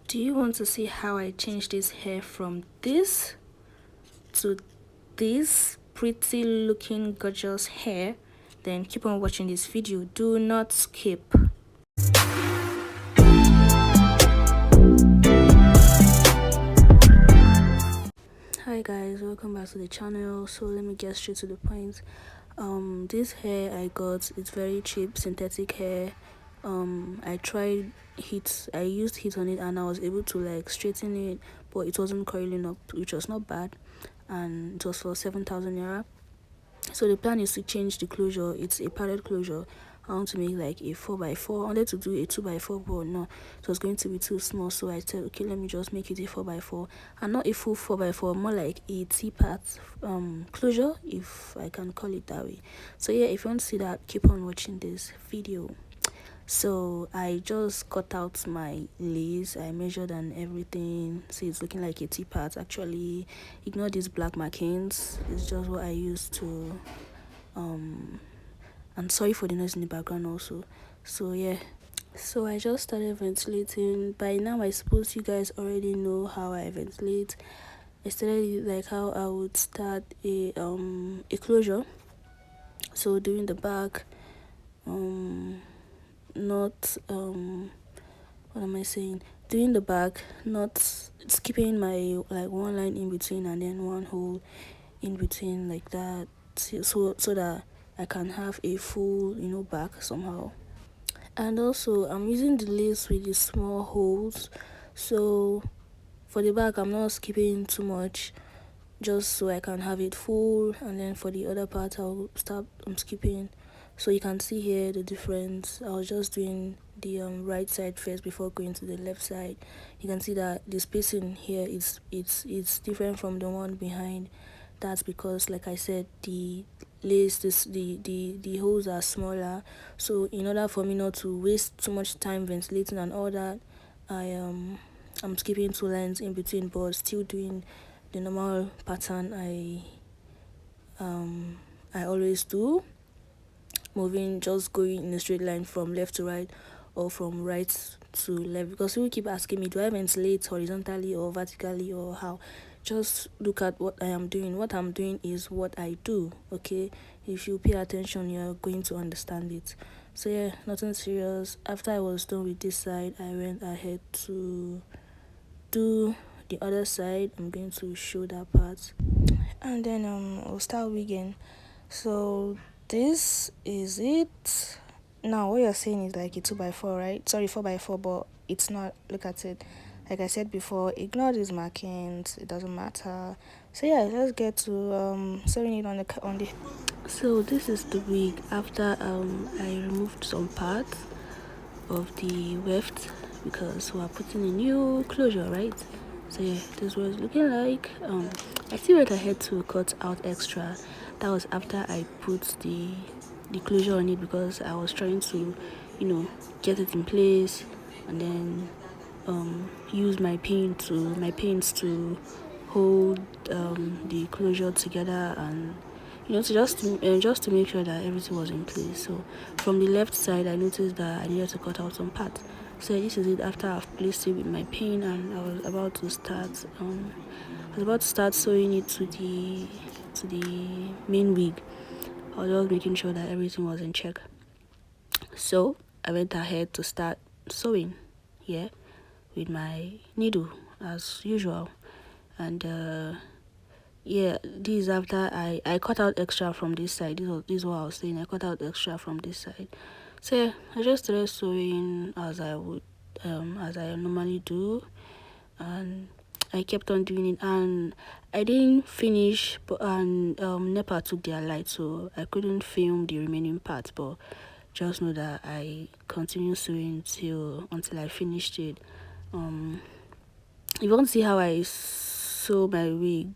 Do you want to see how I changed this hair from this to this pretty looking gorgeous hair? Then keep on watching this video. Do not skip. Hi guys, welcome back to the channel. So let me get straight to the point. This hair I got, it's very cheap synthetic hair. I tried heat, I used heat on it and I was able to like straighten it, but it wasn't curling up, which was not bad, and it was for 7,000 naira. So the plan is to change the closure. It's a padded closure. I want to make like a 4x4. I wanted to do a 2x4, but no, it was going to be too small. So I said, okay, let me just make it a 4x4, and not a full 4x4, more like a T-part closure, if I can call it that way. So yeah, if you want to see that, keep on watching this video. So I just cut out my lace, I measured and everything. See, it's looking like a T-part. Actually, ignore these black markings. It's just what I used to and sorry for the noise in the background also. So yeah, so I just started ventilating. By now I suppose you guys already know how I ventilate. I started like how I would start a closure. So doing the back, not what am I saying, doing the back, not skipping my like one line in between and then one hole in between, like that, so that I can have a full back somehow. And also I'm using the lace with the small holes, so for the back I'm not skipping too much, just so I can have it full, and then for the other part I'll start skipping. So you can see here the difference. I was just doing the right side first before going to the left side. You can see that the spacing here is it's different from the one behind. That's because, like I said, the lace, the holes are smaller. So in order for me not to waste too much time ventilating and all that, I'm skipping 2 lines in between, but still doing the normal pattern I always do, moving, just going in a straight line from left to right or from right to left. Because people keep asking me, do I ventilate horizontally or vertically or how? Just look at what I am doing. What I'm doing is what I do. Okay, if you pay attention, you're going to understand it. So yeah, nothing serious. After I was done with this side, I went ahead to do the other side. I'm going to show that part, and then I'll start wigging. So this is it. Now what you're saying is like a 2x4, right? Sorry, 4x4, but it's not. Look at it. Like I said before, ignore these markings, it doesn't matter. So yeah, let's get to sewing it on the so this is the wig after I removed some parts of the weft, because we're putting a new closure, right? So yeah, this was looking like. I still went ahead to cut out extra. That was after I put the closure on it, because I was trying to get it in place, and then use my paints to hold the closure together, and to just to make sure that everything was in place. So from the left side I noticed that I needed to cut out some parts. So this is it after I've placed it with my pin, and I was about to start sewing it to the main wig. I was just making sure that everything was in check. So I went ahead to start sewing here with my needle as usual, and yeah, this is after I cut out extra from this side. This is what I was saying. I cut out extra from this side. So yeah, I just started sewing as I would as I normally do, and I kept on doing it, and I didn't finish, but NEPA took their light, so I couldn't film the remaining parts, but just know that I continued sewing until I finished it. If you want to see how I sew my wig,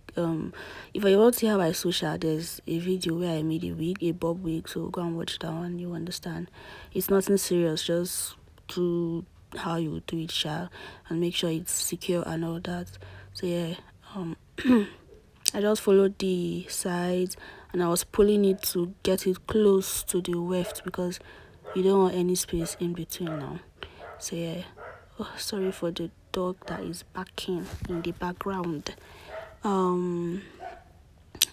if you want to see how I sew, there's a video where I made a bob wig, so go and watch that one. You understand, it's nothing serious, just do how you do it, and make sure it's secure and all that. So yeah, I just followed the sides, and I was pulling it to get it close to the weft, because you don't want any space in between now. So yeah, Oh, sorry for the dog that is barking in the background.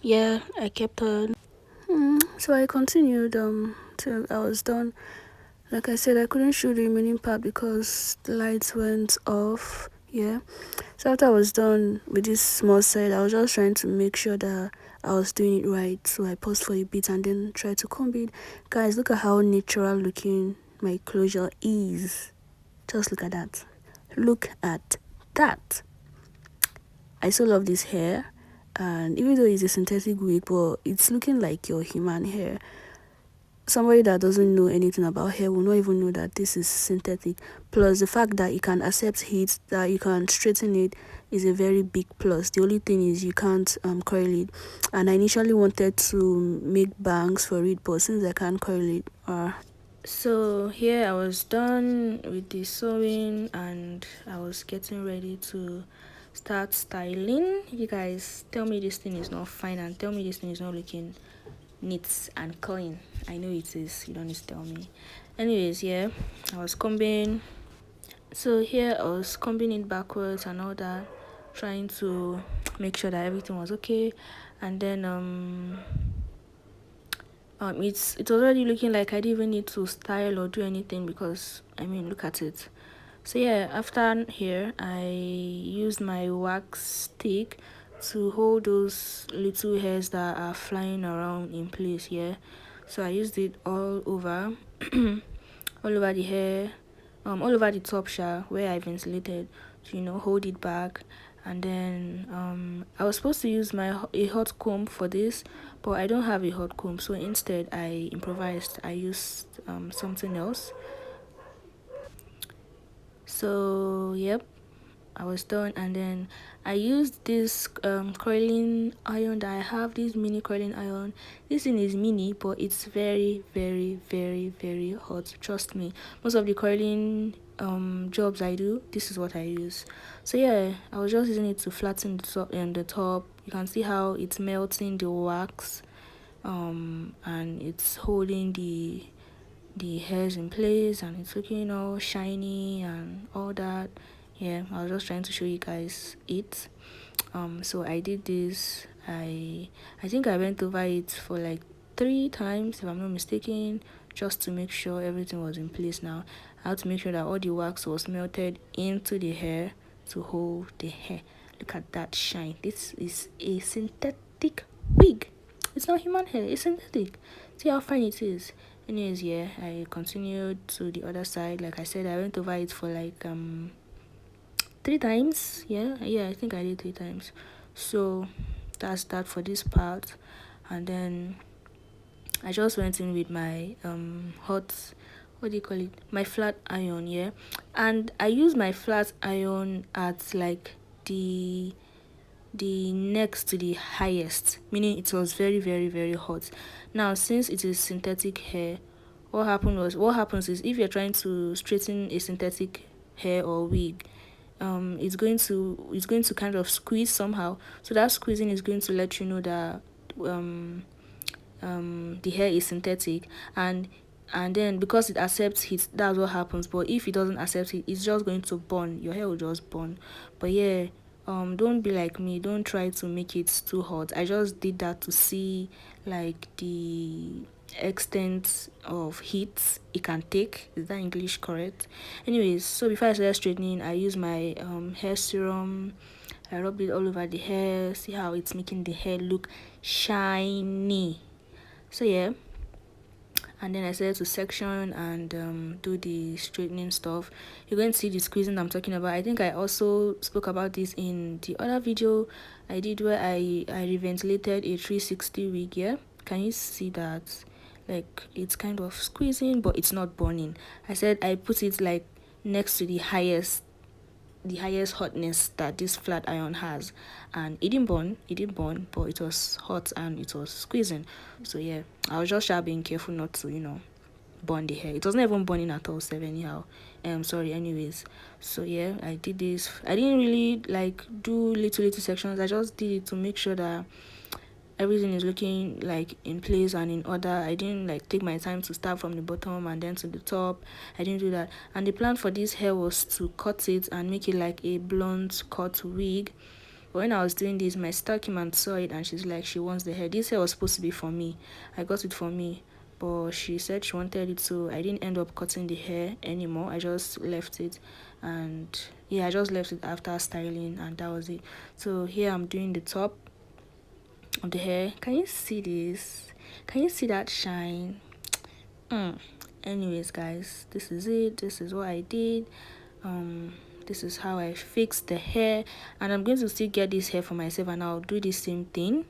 Yeah, I kept on. So I continued till I was done. Like I said, I couldn't shoot the remaining part because the lights went off. Yeah. So after I was done with this small side, I was just trying to make sure that I was doing it right. So I paused for a bit and then tried to comb it. Guys, look at how natural looking my closure is. Just look at that. Look at that. I so love this hair. And even though it's a synthetic wig, but it's looking like your human hair. Somebody that doesn't know anything about hair will not even know that this is synthetic. Plus the fact that it can accept heat, that you can straighten it, is a very big plus. The only thing is you can't curl it. And I initially wanted to make bangs for it, but since I can't curl it, so here I was done with the sewing and I was getting ready to start styling. You guys tell me this thing is not fine and tell me this thing is not looking neat and clean. I know it is, you don't need to tell me. Anyways, yeah, I was combing. So here I was combing it backwards and all that, trying to make sure that everything was okay. And then it was already looking like I didn't even need to style or do anything because I mean, look at it. So yeah, after here I used my wax stick to hold those little hairs that are flying around in place. Yeah, so I used it all over all over the hair, all over the top shower where I ventilated to hold it back. And then I was supposed to use a hot comb for this, but I don't have a hot comb, so instead I improvised. I used something else. So yep, I was done. And then I used this curling iron that I have, this mini curling iron. This thing is mini, but it's very very very very hot. Trust me, most of the curling jobs I do, this is what I use. So yeah, I was just using it to flatten the top. You can see how it's melting the wax and it's holding the hairs in place and it's looking all shiny and all that. Yeah, I was just trying to show you guys it. So I did this. I think I went over it for like 3 times if I'm not mistaken, just to make sure everything was in place. Now I had to make sure that all the wax was melted into the hair to hold the hair. Look at that shine. This is a synthetic wig. It's not human hair, it's synthetic. See how fine it is. Anyways, yeah, I continued to the other side. Like I said, I went over it for like 3 times. Yeah, I think I did 3 times. So that's that for this part. And then I just went in with my hot, what do you call it, my flat iron. Yeah, and I use my flat iron at like the next to the highest, meaning it was very very very hot. Now since it is synthetic hair, what happens is if you're trying to straighten a synthetic hair or wig, it's going to kind of squeeze somehow. So that squeezing is going to let you know that the hair is synthetic. And then because it accepts heat, that's what happens. But if it doesn't accept it, it's just going to burn. Your hair will just burn. But yeah, don't be like me, don't try to make it too hot. I just did that to see like the extent of heat it can take. Is that English correct? Anyways, so before I started straightening, I used my hair serum. I rubbed it all over the hair. See how it's making the hair look shiny. So yeah, and then I started to section and do the straightening stuff. You're going to see the squeezing I'm talking about. I think I also spoke about this in the other video I did where I reventilated a 360 wig. Yeah, can you see that? Like it's kind of squeezing but it's not burning. I said I put it like next to the highest hotness that this flat iron has, and it didn't burn, but it was hot and it was squeezing. So yeah, I was just being careful not to burn the hair. It wasn't even burning at all, seven anyhow. Sorry, anyways. So yeah, I did this. I didn't really like do little sections. I just did it to make sure that everything is looking like in place and in order. I didn't like take my time to start from the bottom and then to the top. I didn't do that. And the plan for this hair was to cut it and make it like a blonde cut wig. But when I was doing this, my sister came and saw it, and she's like, she wants the hair. This hair was supposed to be for me. I got it for me, but she said she wanted it, so I didn't end up cutting the hair anymore. I just left it, and yeah, I just left it after styling, and that was it. So here I'm doing the top of the hair. Can you see this? Can you see that shine? Anyways, guys, this is it. This is what I did. This is how I fixed the hair, and I'm going to still get this hair for myself, and I'll do the same thing.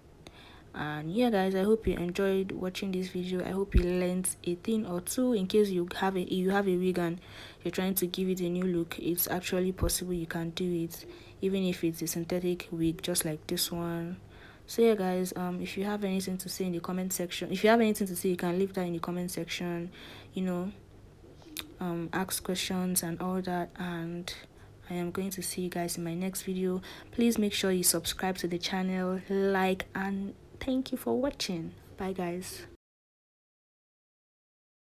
And yeah, guys, I hope you enjoyed watching this video. I hope you learned a thing or two. In case you have a wig and you're trying to give it a new look, it's actually possible. You can do it, even if it's a synthetic wig, just like this one. So yeah, guys, if you have anything to say in the comment section, if you have anything to say, you can leave that in the comment section. You know, ask questions and all that. And I am going to see you guys in my next video. Please make sure you subscribe to the channel, like, and thank you for watching. Bye, guys.